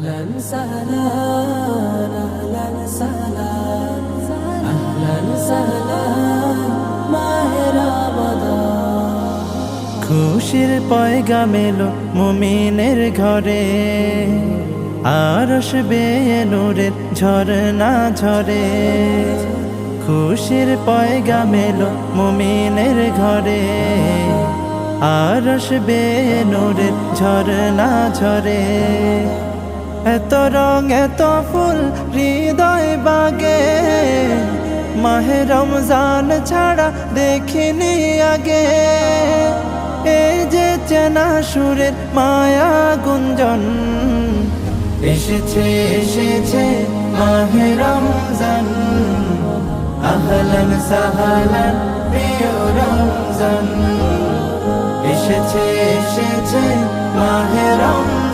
أهلا سهلا أهلا سهلا أهلا سهلا মাহে রমাদান। খুশির পয়গাম এলো মুমিনের ঘরে, আরশ বেয়ে নূরের ঝরনা ঝরে। খুশির পয়গাম এলো মুমিনের ঘরে, আরশ বেয়ে নূরের ঝরনা ঝরে। এত রং এত ফুল হৃদয় বাগে, মাহে রমজান ছাড়া দেখিনি আগে। এই যে চেনা সুরের মায়া গুঞ্জন, এসেছে এসেছে মাহে রমজান। আহলান সাহলান প্রিয় রমজান, এসেছে এসেছে মাহে রমজান।